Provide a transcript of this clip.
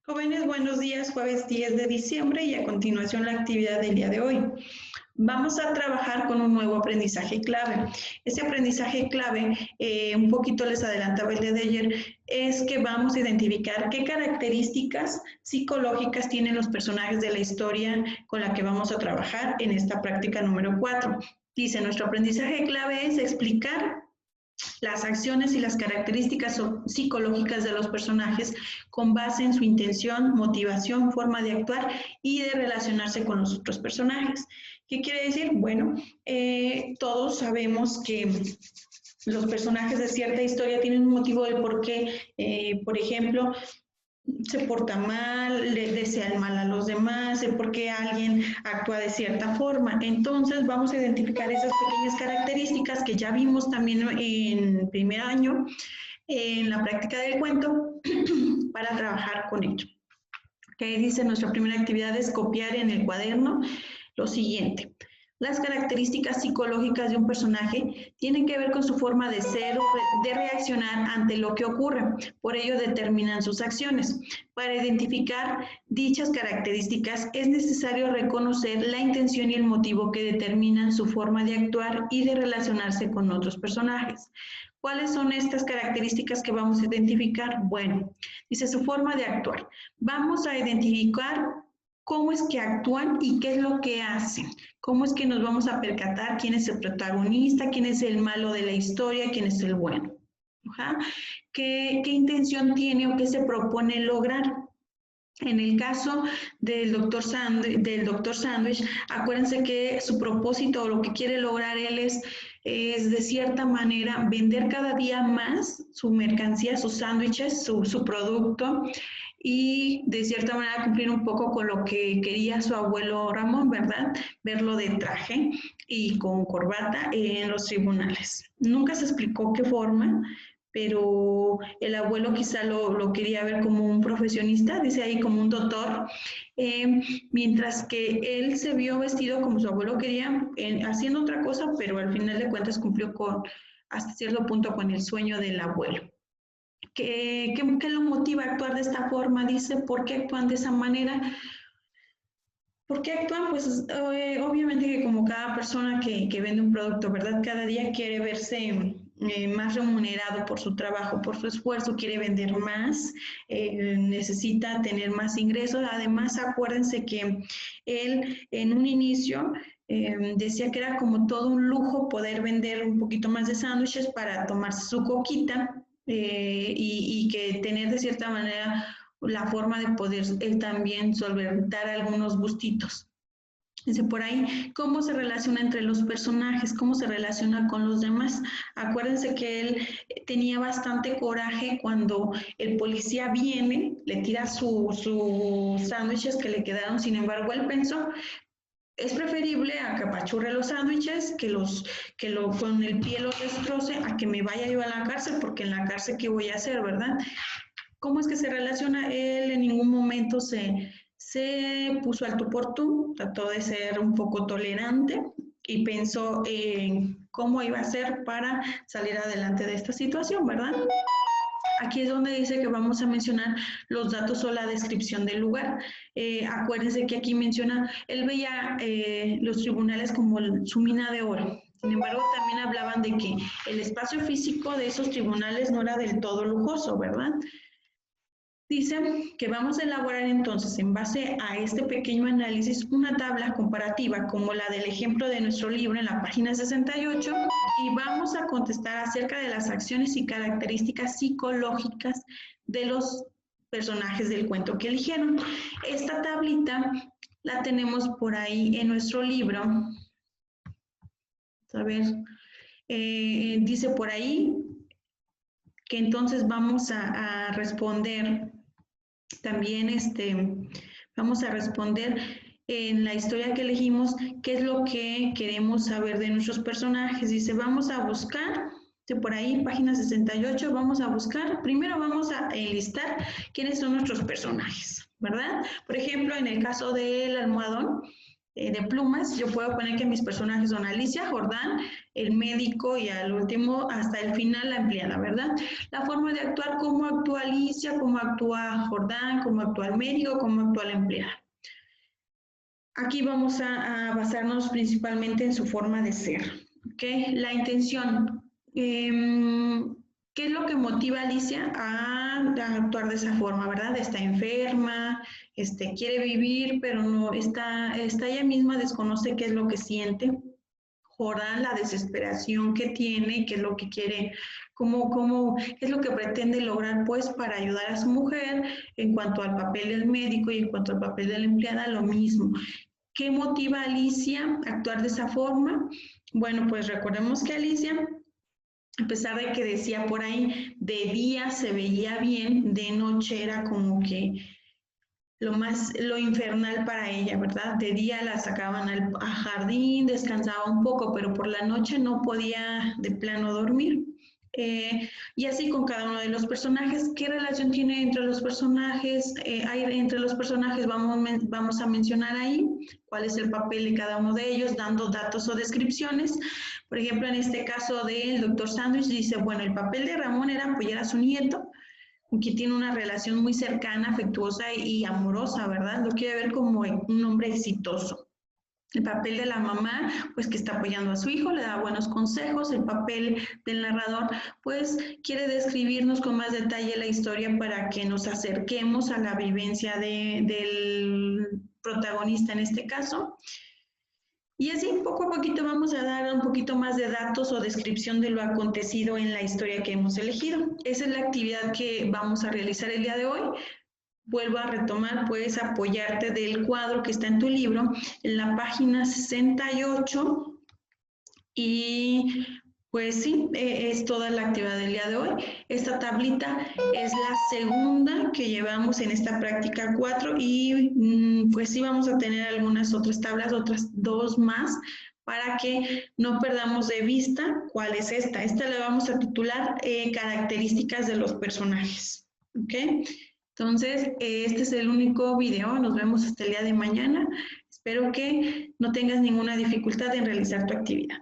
Jóvenes, buenos días, jueves 10 de diciembre y a continuación la actividad del día de hoy. Vamos a trabajar con un nuevo aprendizaje clave. Ese aprendizaje clave, un poquito les adelantaba el día de ayer, es que vamos a identificar qué características psicológicas tienen los personajes de la historia con la que vamos a trabajar en esta práctica número 4. Dice, nuestro aprendizaje clave es explicar las acciones y las características psicológicas de los personajes con base en su intención, motivación, forma de actuar y de relacionarse con los otros personajes. ¿Qué quiere decir? Bueno, todos sabemos que los personajes de cierta historia tienen un motivo del por qué, por ejemplo, se porta mal, le desea el mal a los demás, el por qué alguien actúa de cierta forma. Entonces vamos a identificar esas pequeñas características que ya vimos también en primer año en la práctica del cuento para trabajar con ello. ¿Qué dice? Nuestra primera actividad es copiar en el cuaderno lo siguiente. Las características psicológicas de un personaje tienen que ver con su forma de ser o de reaccionar ante lo que ocurre. Por ello determinan sus acciones. Para identificar dichas características es necesario reconocer la intención y el motivo que determinan su forma de actuar y de relacionarse con otros personajes. ¿Cuáles son estas características que vamos a identificar? Bueno, dice su forma de actuar. Vamos a identificar cómo es que actúan y qué es lo que hacen. Cómo es que nos vamos a percatar quién es el protagonista, quién es el malo de la historia, quién es el bueno. ¿Ajá? ¿Qué intención tiene o qué se propone lograr? En el caso del Dr. Sandwich, acuérdense que su propósito o lo que quiere lograr él es de cierta manera vender cada día más su mercancía, sus sándwiches, su producto, y de cierta manera cumplir un poco con lo que quería su abuelo Ramón, ¿verdad? Verlo de traje y con corbata en los tribunales. Nunca se explicó qué forma, pero el abuelo quizá lo quería ver como un profesionista, dice ahí como un doctor, mientras que él se vio vestido como su abuelo quería, haciendo otra cosa, pero al final de cuentas cumplió hasta cierto punto con el sueño del abuelo. ¿Qué lo motiva a actuar de esta forma? Dice, ¿por qué actúan de esa manera? ¿Por qué actúan? Pues obviamente que como cada persona que vende un producto, ¿verdad? Cada día quiere verse más remunerado por su trabajo, por su esfuerzo, quiere vender más, necesita tener más ingresos. Además, acuérdense que él en un inicio decía que era como todo un lujo poder vender un poquito más de sándwiches para tomarse su coquita y que tener de cierta manera la forma de poder también solventar algunos gustitos. Dice por ahí, ¿cómo se relaciona entre los personajes? ¿Cómo se relaciona con los demás? Acuérdense que él tenía bastante coraje cuando el policía viene, le tira sus sándwiches que le quedaron, sin embargo, él pensó, es preferible a que apachurre los sándwiches, con el pie los destroce, a que me vaya yo a la cárcel, porque en la cárcel, ¿qué voy a hacer, verdad? ¿Cómo es que se relaciona? Él en ningún momento se puso al tú por tú, trató de ser un poco tolerante y pensó en cómo iba a hacer para salir adelante de esta situación, ¿verdad? Aquí es donde dice que vamos a mencionar los datos o la descripción del lugar. Acuérdense que aquí menciona, él veía los tribunales como su mina de oro. Sin embargo, también hablaban de que el espacio físico de esos tribunales no era del todo lujoso, ¿verdad? Dice que vamos a elaborar entonces, en base a este pequeño análisis, una tabla comparativa como la del ejemplo de nuestro libro en la página 68 y vamos a contestar acerca de las acciones y características psicológicas de los personajes del cuento que eligieron. Esta tablita la tenemos por ahí en nuestro libro. A ver, dice por ahí que entonces vamos a responder también vamos a responder en la historia que elegimos qué es lo que queremos saber de nuestros personajes. Dice, vamos a buscar, de por ahí, página 68, vamos a buscar, primero vamos a enlistar quiénes son nuestros personajes, ¿verdad? Por ejemplo, en el caso del almohadón, de plumas, yo puedo poner que mis personajes son Alicia, Jordán, el médico y al último, hasta el final, la empleada, ¿verdad? La forma de actuar, cómo actúa Alicia, cómo actúa Jordán, cómo actúa el médico, cómo actúa la empleada. Aquí vamos a basarnos principalmente en su forma de ser, ¿ok? La intención. ¿Qué es lo que motiva a Alicia a actuar de esa forma, verdad? Está enferma, quiere vivir, pero no está ella misma desconoce qué es lo que siente. Jordán, la desesperación que tiene, qué es lo que quiere, qué es lo que pretende lograr, pues, para ayudar a su mujer. En cuanto al papel del médico y en cuanto al papel de la empleada, lo mismo. ¿Qué motiva a Alicia a actuar de esa forma? Bueno, pues recordemos que Alicia, a pesar de que decía por ahí, de día se veía bien, de noche era como que lo infernal para ella, ¿verdad? De día la sacaban al jardín, descansaba un poco, pero por la noche no podía de plano dormir. Y así con cada uno de los personajes. ¿Qué relación tiene entre los personajes? Entre los personajes vamos a mencionar ahí cuál es el papel de cada uno de ellos, dando datos o descripciones. Por ejemplo, en este caso del doctor Sandwich dice, bueno, el papel de Ramón era apoyar a su nieto, que tiene una relación muy cercana, afectuosa y amorosa, ¿verdad? Lo quiere ver como un hombre exitoso. El papel de la mamá, pues que está apoyando a su hijo, le da buenos consejos. El papel del narrador, pues quiere describirnos con más detalle la historia para que nos acerquemos a la vivencia del protagonista en este caso. Y así poco a poquito vamos a dar un poquito más de datos o descripción de lo acontecido en la historia que hemos elegido. Esa es la actividad que vamos a realizar el día de hoy. Vuelvo a retomar, puedes apoyarte del cuadro que está en tu libro, en la página 68, y pues sí, es toda la actividad del día de hoy. Esta tablita es la segunda que llevamos en esta práctica 4 y pues sí vamos a tener algunas otras tablas, otras 2 más, para que no perdamos de vista cuál es esta. Esta la vamos a titular características de los personajes, ¿ok? Entonces, este es el único video. Nos vemos hasta el día de mañana. Espero que no tengas ninguna dificultad en realizar tu actividad.